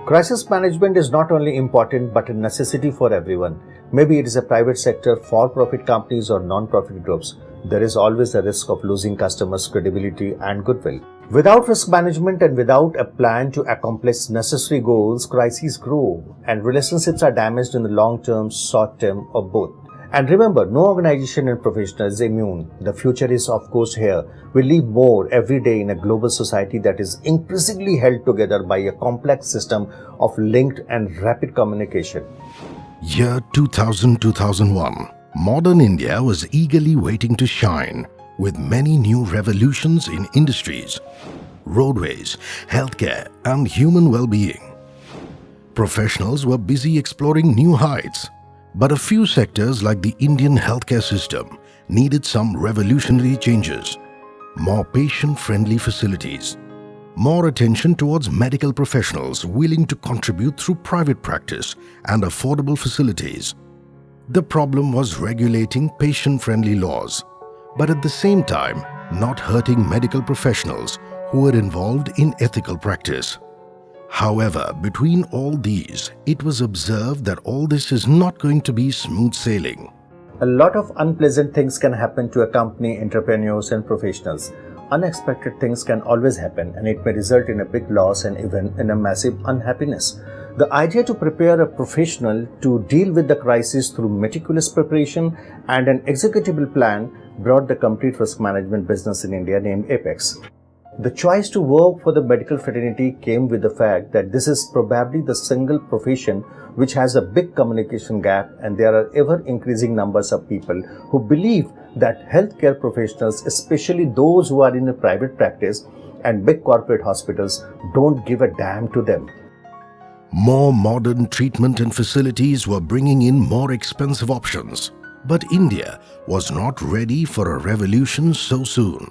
Crisis management is not only important but a necessity for everyone. Maybe it is a private sector, for-profit companies or non-profit groups. There is always the risk of losing customers' credibility and goodwill. Without risk management and without a plan to accomplish necessary goals, crises grow and relationships are damaged in the long term, short term or both. And remember, no organization and professional is immune. The future is of course here. We live more every day in a global society that is increasingly held together by a complex system of linked and rapid communication. Year 2000-2001. Modern India was eagerly waiting to shine with many new revolutions in industries, roadways, healthcare and human well-being. Professionals were busy exploring new heights. But a few sectors like the Indian healthcare system needed some revolutionary changes. More patient-friendly facilities, more attention towards medical professionals willing to contribute through private practice and affordable facilities. The problem was regulating patient-friendly laws, but at the same time not hurting medical professionals who were involved in ethical practice. However, between all these, it was observed that all this is not going to be smooth sailing. A lot of unpleasant things can happen to a company, entrepreneurs and professionals. Unexpected things can always happen and it may result in a big loss and even in a massive unhappiness. The idea to prepare a professional to deal with the crisis through meticulous preparation and an executable plan brought the complete risk management business in India named Apex. The choice to work for the medical fraternity came with the fact that this is probably the single profession which has a big communication gap, and there are ever increasing numbers of people who believe that healthcare professionals, especially those who are in a private practice and big corporate hospitals, don't give a damn to them. More modern treatment and facilities were bringing in more expensive options, but India was not ready for a revolution so soon.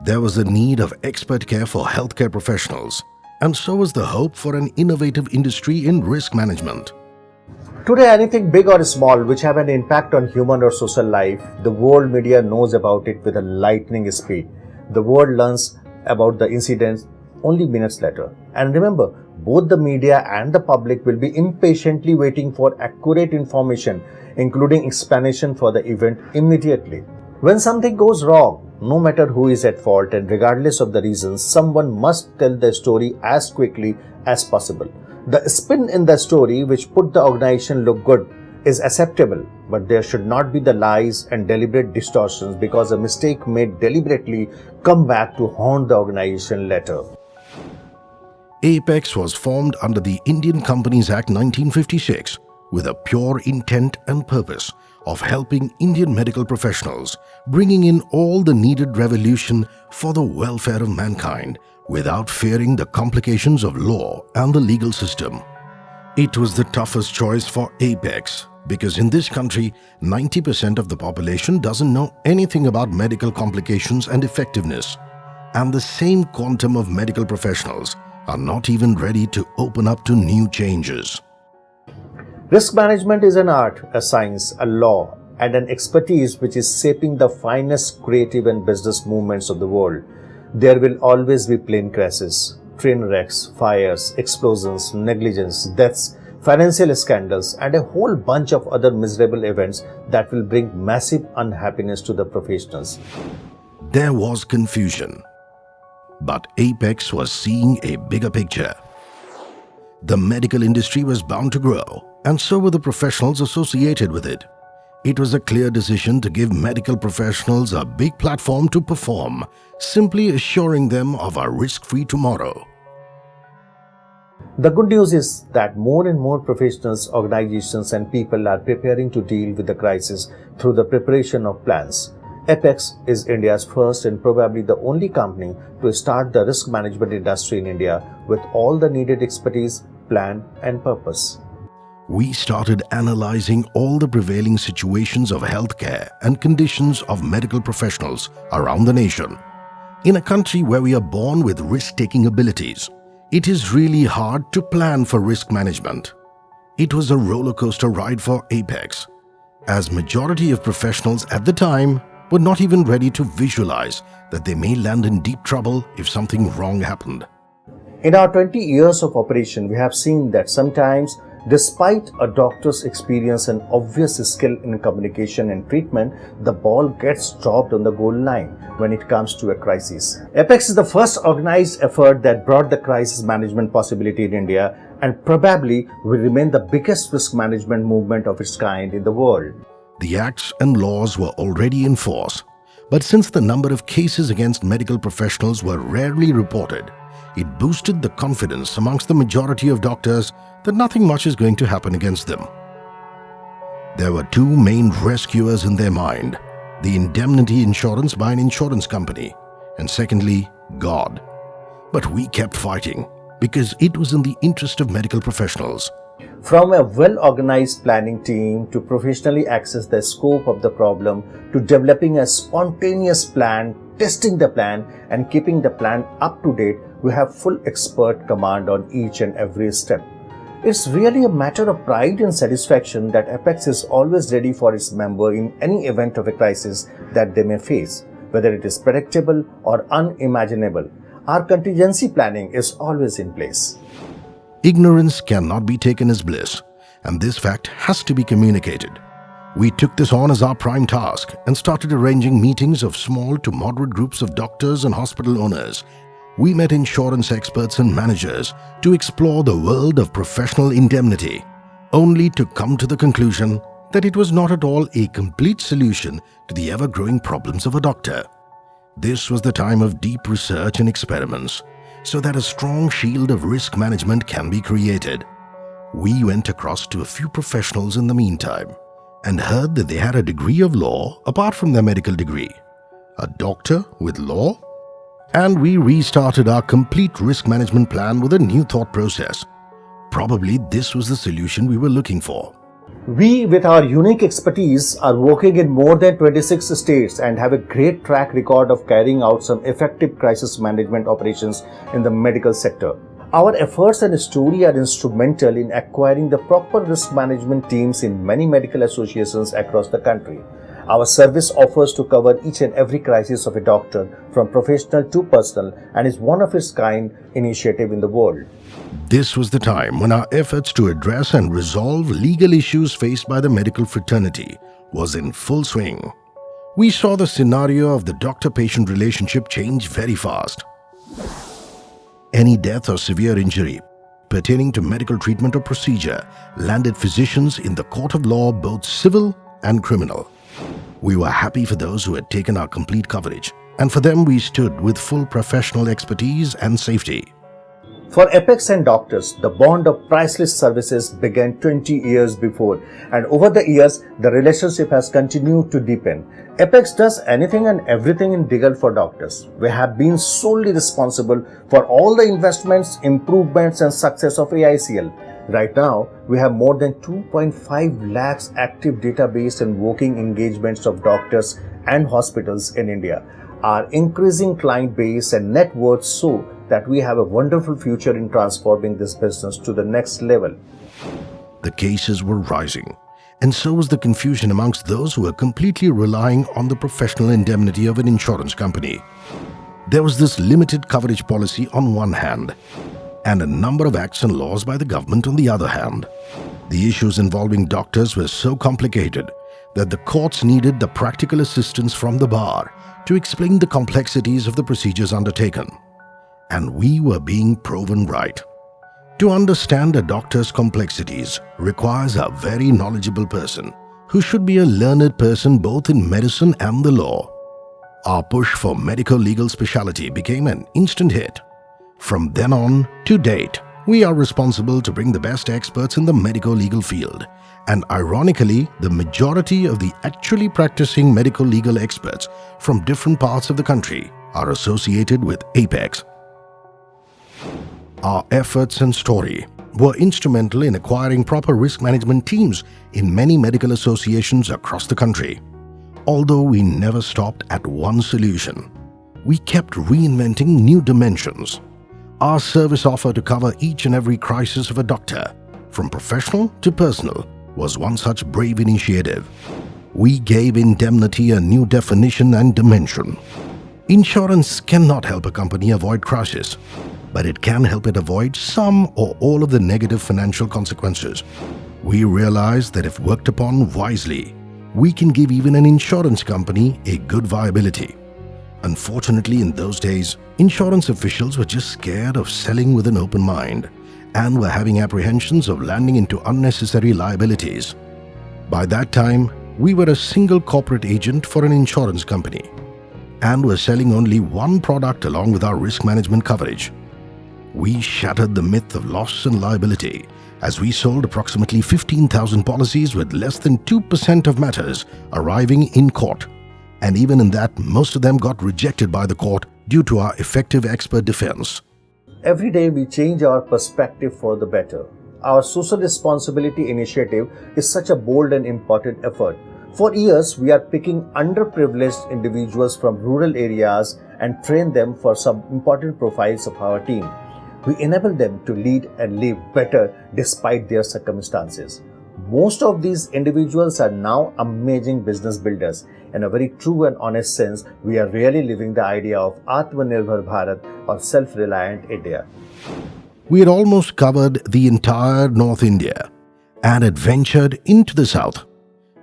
There was a need of expert care for healthcare professionals, and so was the hope for an innovative industry in risk management. Today, anything big or small which have an impact on human or social life, the world media knows about it with a lightning speed. The world learns about the incidents only minutes later. And remember, both the media and the public will be impatiently waiting for accurate information, including explanation for the event immediately. When something goes wrong, no matter who is at fault and regardless of the reasons, someone must tell the story as quickly as possible. The spin in the story which put the organization look good is acceptable, but there should not be the lies and deliberate distortions because a mistake made deliberately come back to haunt the organization later. Apex was formed under the Indian Companies Act 1956 with a pure intent and purpose of helping Indian medical professionals, bringing in all the needed revolution for the welfare of mankind without fearing the complications of law and the legal system. It was the toughest choice for Apex because in this country, 90% of the population doesn't know anything about medical complications and effectiveness, and the same quantum of medical professionals are not even ready to open up to new changes. Risk management is an art, a science, a law, and an expertise which is shaping the finest creative and business movements of the world. There will always be plane crashes, train wrecks, fires, explosions, negligence, deaths, financial scandals, and a whole bunch of other miserable events that will bring massive unhappiness to the professionals. There was confusion, but Apex was seeing a bigger picture. The medical industry was bound to grow, and so were the professionals associated with it. It was a clear decision to give medical professionals a big platform to perform, simply assuring them of a risk-free tomorrow. The good news is that more and more professionals, organizations and people are preparing to deal with the crisis through the preparation of plans. Apex is India's first and probably the only company to start the risk management industry in India with all the needed expertise, plan and purpose. We started analyzing all the prevailing situations of healthcare and conditions of medical professionals around the nation. In a country where we are born with risk-taking abilities, it is really hard to plan for risk management. It was a roller coaster ride for Apex, as majority of professionals at the time were not even ready to visualize that they may land in deep trouble if something wrong happened. In our 20 years of operation, we have seen that sometimes, despite a doctor's experience and obvious skill in communication and treatment, the ball gets dropped on the goal line when it comes to a crisis. Apex is the first organized effort that brought the crisis management possibility in India and probably will remain the biggest risk management movement of its kind in the world. The acts and laws were already in force, but since the number of cases against medical professionals were rarely reported, it boosted the confidence amongst the majority of doctors that nothing much is going to happen against them. There were two main rescuers in their mind: the indemnity insurance by an insurance company, and secondly, God. But we kept fighting because it was in the interest of medical professionals. From a well-organized planning team to professionally access the scope of the problem to developing a spontaneous plan, testing the plan and keeping the plan up to date, we have full expert command on each and every step. It's really a matter of pride and satisfaction that Apex is always ready for its member in any event of a crisis that they may face, whether it is predictable or unimaginable. Our contingency planning is always in place. Ignorance cannot be taken as bliss, and this fact has to be communicated. We took this on as our prime task and started arranging meetings of small to moderate groups of doctors and hospital owners. We met insurance experts and managers to explore the world of professional indemnity, only to come to the conclusion that it was not at all a complete solution to the ever-growing problems of a doctor. This was the time of deep research and experiments, so that a strong shield of risk management can be created. We went across to a few professionals in the meantime and heard that they had a degree of law apart from their medical degree. A doctor with law? And we restarted our complete risk management plan with a new thought process. Probably this was the solution we were looking for. We, with our unique expertise, are working in more than 26 states and have a great track record of carrying out some effective crisis management operations in the medical sector. Our efforts and story are instrumental in acquiring the proper risk management teams in many medical associations across the country. Our service offers to cover each and every crisis of a doctor from professional to personal and is one of its kind initiative in the world. This was the time when our efforts to address and resolve legal issues faced by the medical fraternity was in full swing. We saw the scenario of the doctor-patient relationship change very fast. Any death or severe injury pertaining to medical treatment or procedure landed physicians in the court of law, both civil and criminal. We were happy for those who had taken our complete coverage, and for them we stood with full professional expertise and safety. For Apex and doctors, the bond of priceless services began 20 years before, and over the years, the relationship has continued to deepen. Apex does anything and everything in legal for doctors. We have been solely responsible for all the investments, improvements, and success of AICL. Right now, we have more than 2.5 lakhs active database and working engagements of doctors and hospitals in India. Our increasing client base and net worth show that we have a wonderful future in transforming this business to the next level. The cases were rising, and so was the confusion amongst those who were completely relying on the professional indemnity of an insurance company. There was this limited coverage policy on one hand, and a number of acts and laws by the government on the other hand. The issues involving doctors were so complicated that the courts needed the practical assistance from the bar to explain the complexities of the procedures undertaken. And we were being proven right. To understand a doctor's complexities requires a very knowledgeable person who should be a learned person both in medicine and the law. Our push for medical legal specialty became an instant hit. From then on to date, we are responsible to bring the best experts in the medical legal field. And ironically, the majority of the actually practicing medical legal experts from different parts of the country are associated with Apex. Our efforts and story were instrumental in acquiring proper risk management teams in many medical associations across the country. Although we never stopped at one solution, we kept reinventing new dimensions. Our service offer to cover each and every crisis of a doctor, from professional to personal, was one such brave initiative. We gave indemnity a new definition and dimension. Insurance cannot help a company avoid crisis, but it can help it avoid some or all of the negative financial consequences. We realize that if worked upon wisely, we can give even an insurance company a good viability. Unfortunately, in those days, insurance officials were just scared of selling with an open mind and were having apprehensions of landing into unnecessary liabilities. By that time, we were a single corporate agent for an insurance company and were selling only one product along with our risk management coverage. We shattered the myth of loss and liability as we sold approximately 15,000 policies with less than 2% of matters arriving in court. And even in that, most of them got rejected by the court due to our effective expert defense. Every day we change our perspective for the better. Our social responsibility initiative is such a bold and important effort. For years, we are picking underprivileged individuals from rural areas and train them for some important profiles of our team. We enable them to lead and live better despite their circumstances. Most of these individuals are now amazing business builders. In a very true and honest sense, we are really living the idea of Atmanirbhar Bharat or self-reliant India. We had almost covered the entire North India and had ventured into the South.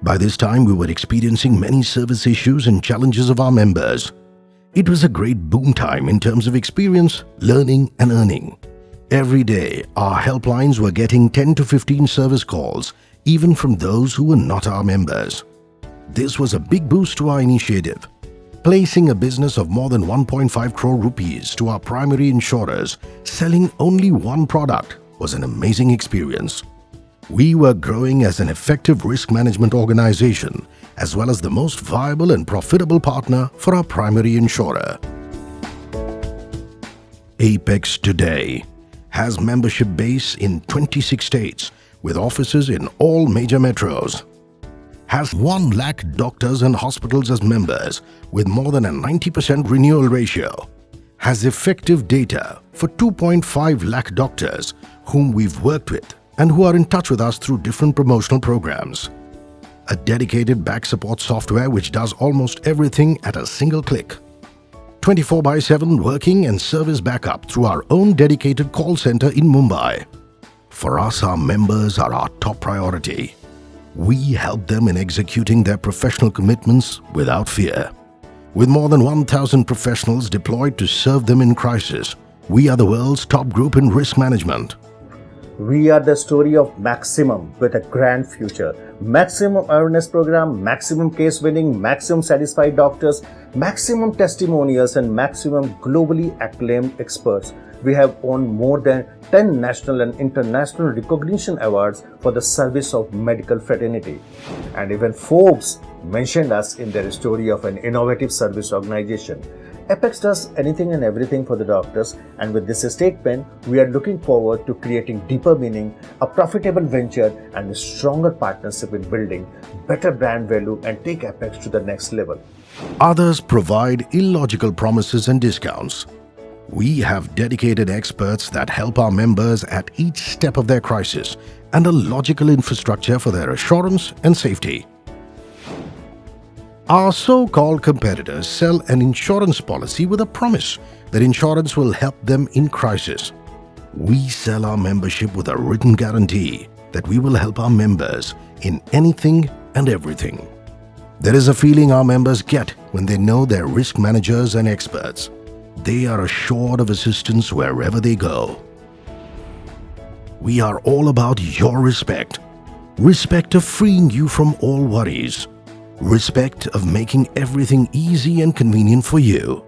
By this time, we were experiencing many service issues and challenges of our members. It was a great boom time in terms of experience, learning and earning. Every day, our helplines were getting 10 to 15 service calls, even from those who were not our members. This was a big boost to our initiative. Placing a business of more than 1.5 crore rupees to our primary insurers, selling only one product was an amazing experience. We were growing as an effective risk management organization, as well as the most viable and profitable partner for our primary insurer. Apex today has membership base in 26 states with offices in all major metros. Has 1 lakh doctors and hospitals as members with more than a 90% renewal ratio. Has effective data for 2.5 lakh doctors whom we've worked with and who are in touch with us through different promotional programs. A dedicated back support software which does almost everything at a single click. 24/7 working and service backup through our own dedicated call center in Mumbai. For us, our members are our top priority. We help them in executing their professional commitments without fear. With more than 1,000 professionals deployed to serve them in crisis, we are the world's top group in risk management. We are the story of Maximum with a grand future. Maximum awareness program, maximum case winning, maximum satisfied doctors, maximum testimonials and maximum globally acclaimed experts. We have won more than 10 national and international recognition awards for the service of medical fraternity. And even Forbes mentioned us in their story of an innovative service organization. Apex does anything and everything for the doctors, and with this statement, we are looking forward to creating deeper meaning, a profitable venture, and a stronger partnership in building better brand value and take Apex to the next level. Others provide illogical promises and discounts. We have dedicated experts that help our members at each step of their crisis and a logical infrastructure for their assurance and safety. Our so-called competitors sell an insurance policy with a promise that insurance will help them in crisis. We sell our membership with a written guarantee that we will help our members in anything and everything. There is a feeling our members get when they know their risk managers and experts. They are assured of assistance wherever they go. We are all about your respect. Respect of freeing you from all worries. Respect of making everything easy and convenient for you.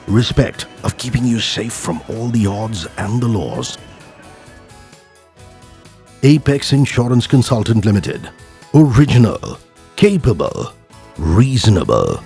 Respect of keeping you safe from all the odds and the laws. Apex Insurance Consultant Limited. Original, capable, reasonable.